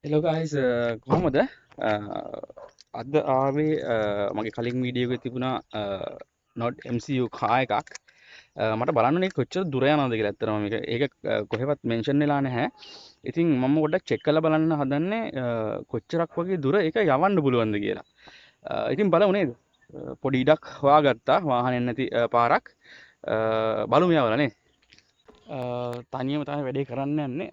Hello guys, කොහොමද? අද ආවේ මගේ කලින් වීඩියෝ එකේ තිබුණා NodeMCU කා එකක්. මට බලන්න ඕනේ කොච්චර දුර යනවද කියලා. ඇත්තටම මේක ඒක කොහෙවත් මෙන්ෂන් වෙලා නැහැ. ඉතින් මම පොඩ්ඩක් චෙක් කරලා බලන්න හදන්නේ කොච්චරක් වගේ දුර ඒක යවන්න පුළුවන්ද කියලා. ඉතින් බලමු නේද? පොඩි ඉඩක් හොයාගත්තා වාහනේ නැති පාරක්. බලමු යවලා නේ. තනියම තමයි වැඩේ කරන්න යන්නේ.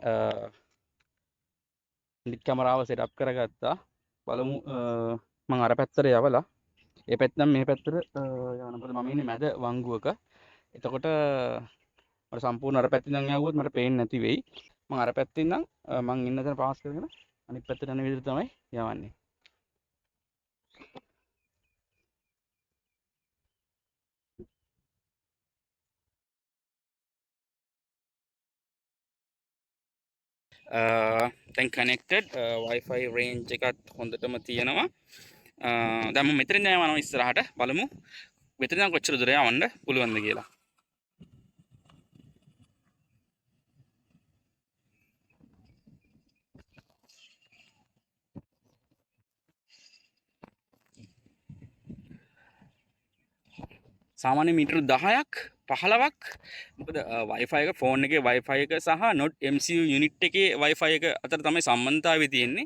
ලික් කැමරාව සෙටප් කරගත්තා. බලමු මම අර පැත්තට යවලා ඒ පැත්තෙන් මේ පැත්තට යවන මොකද මම ඉන්නේ මැද වංගුවක. එතකොට මට සම්පූර්ණ අර පැත්තෙන් යවුවොත් මට පේන්නේ නැති වෙයි. මම අර පැත්තෙන් නම් මම ඉන්න තැන පාස් කරගෙන අනිත් පැත්තට යන විදිහට තමයි යවන්නේ. දැන් කනෙක්ටඩ් Wi-Fi රේන්ජ් එකත් හොඳටම තියෙනවා. දැන් මම මෙතනින් යනවා ඉස්සරහට බලමු. මෙතනින් නම් කොච්චර දුර යවන්න පුළුවන්ද කියලා. සාමාන්‍ය මීටර 10ක් 15ක් මොකද Wi-Fi එක ෆෝන් එකේ Wi-Fi එක සහ NodeMCU යුනිට් එකේ Wi-Fi එක අතර තමයි සම්බන්ධතාවය තියෙන්නේ.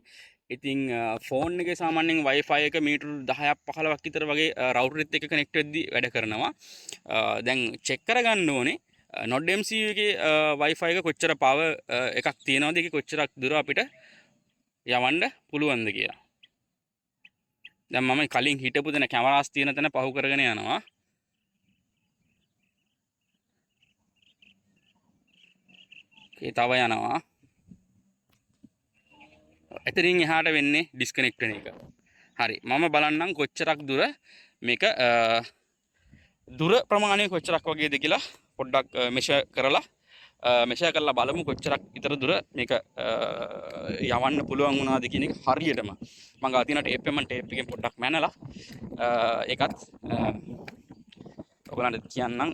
ඉතින් ෆෝන් එකේ සාමාන්‍යයෙන් Wi-Fi එක මීටර 10ක් 15ක් විතර වගේ රවුටර් එකත් එක්ක කනෙක්ට් වෙද්දී වැඩ කරනවා. දැන් චෙක් කරගන්න ඕනේ NodeMCU එකේ Wi-Fi එක කොච්චර පවර් එකක් තියෙනවද ඒකේ කොච්චරක් දුර අපිට යවන්න පුළුවන්ද කියලා. දැන් මම කලින් හිටපු තැන කැමරාස් තියෙන තැන පහු කරගෙන යනවා. ඒ තව යනවා. එතනින් එහාට වෙන්නේ ඩිස්කනෙක්ට් වෙන එක. හරි. මම බලන්නම් කොච්චරක් දුර මේක දුර ප්‍රමාණය කොච්චරක් වගේද කියලා පොඩ්ඩක් මෙෂර් කරලා බලමු කොච්චරක් විතර දුර මේක යවන්න පුළුවන් වුණාද කියන එක හරියටම. මම ගා තියෙන ටේප් එකෙන් පොඩ්ඩක් මැනලා ඒකත් ඔයගලන්ට කියන්නම්.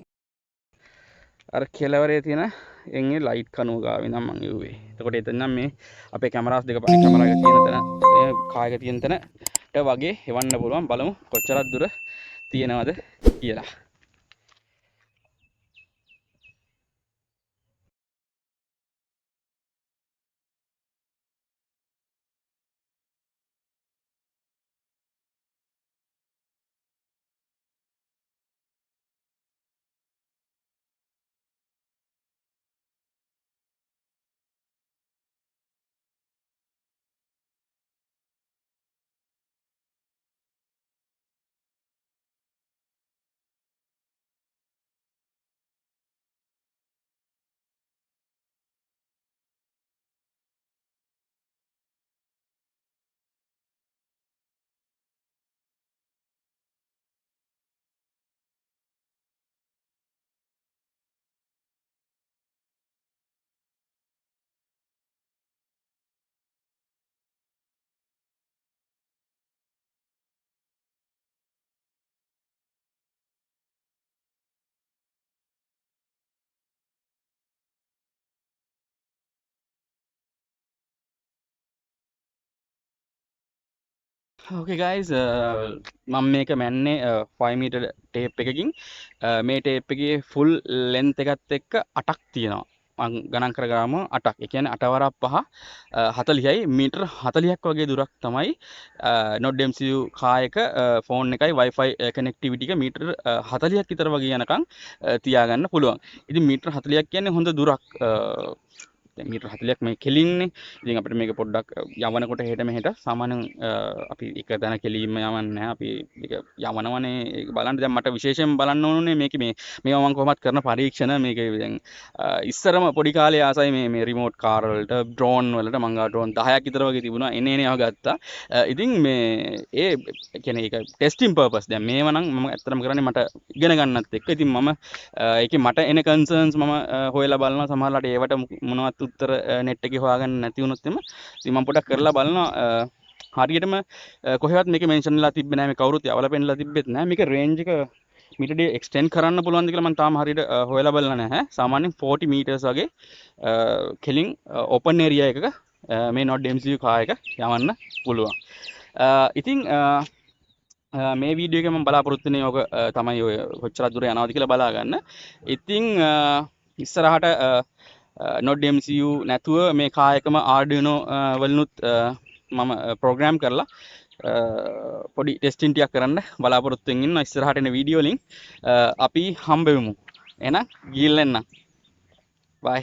අර කෙලවරේ තියෙන එන්නේ ලයිට් කනුව ගාව ඉඳන් මම යුවේ. එතකොට එතන නම් මේ අපේ කැමරාස් දෙක පස්සේ කැමරා එක තියෙන තැන කායක තියෙන තැනට වගේ එවන්න පුළුවන්. බලමු කොච්චරක් දුර තියෙනවද කියලා. ඕකේ ගයිස් මම මේක මැන්නේ 5 මීටර් ටේප් එකකින් මේ ටේප් එකේ ෆුල් ලෙන්ත් එකත් එක්ක 8ක් තියෙනවා. මම ගණන් කරගාම 8ක්. ඒ කියන්නේ 8 වරක් 5 40යි මීටර 40ක් වගේ දුරක් තමයි NodeMCU කායක ෆෝන් එකයි Wi-Fi කනෙක්ටිවිටි එක මීටර 40ක් විතර වගේ යනකම් තියාගන්න පුළුවන්. ඉතින් මීටර 40ක් කියන්නේ හොඳ දුරක්. මීටර 40ක් මේ කෙලින්නේ. ඉතින් අපිට මේක පොඩ්ඩක් යවනකොට හෙට මෙහෙට සාමාන්‍යයෙන් අපි එක තැන කෙලින්ම යවන්නේ නැහැ. අපි මේක යවනවනේ. ඒක බලන්න දැන් මට විශේෂයෙන් බලන්න ඕනේ මේවා මම කොහොමද කරන පරීක්ෂණ මේක දැන් ඉස්සරම පොඩි කාලේ ආසයි මේ රිමෝට් කාර් වලට ඩ්‍රෝන් වලට මං ගා ඩ්‍රෝන් 10ක් විතර වගේ තිබුණා. එනේ ගත්තා. ඉතින් මේ ඒ කියන්නේ ඒක ටෙස්ටිං පර්පස්. දැන් මේව නම් මම ඇත්තටම කරන්නේ මට ඉගෙන ගන්නත් එක්ක. ඉතින් මම ඒකේ මට එන කන්සර්න්ස් මම හොයලා බලනවා. සමහරවිට ඒවට මොනවත් උත්තර නෙට් එකේ හොයාගන්න නැති වුණොත් එම ඉතින් මම පොඩ්ඩක් කරලා බලනවා. හරියටම කොහෙවත් මේක මෙන්ෂන් වෙලා තිබ්බේ නැහැ. මේ කවුරුත් යවලා පෙන්නලා තිබ්බෙත් නැහැ. මේක රේන්ජ් එක මීටර් එක්ස්ටෙන්ඩ් කරන්න පුළුවන්ද කියලා මම තාම හරියට හොයලා බලලා නැහැ. සාමාන්‍යයෙන් 40 මීටර්ස් වගේ කෙලින් ඕපන් ඒරියා එකක මේ NodeMCU කායක යවන්න පුළුවන්. ඉතින් මේ වීඩියෝ එකේ මම බලාපොරොත්තු වෙන්නේ ඔක තමයි ඔය කොච්චර දුර යනවද කියලා බලා ගන්න. ඉතින් ඉස්සරහට NodeMCU නැතුව මේ කායකම Arduino වලිනුත් මම ප්‍රෝග්‍රෑම් කරලා පොඩි ටෙස්ටිං ටිකක් කරන්න බලාපොරොත්තු වෙමින් ඉන්නවා. ඉස්සරහට එන වීඩියෝ වලින් අපි හම්බ වෙමු. එහෙනම් ගිහිල්ලා එන්නම්. බයි.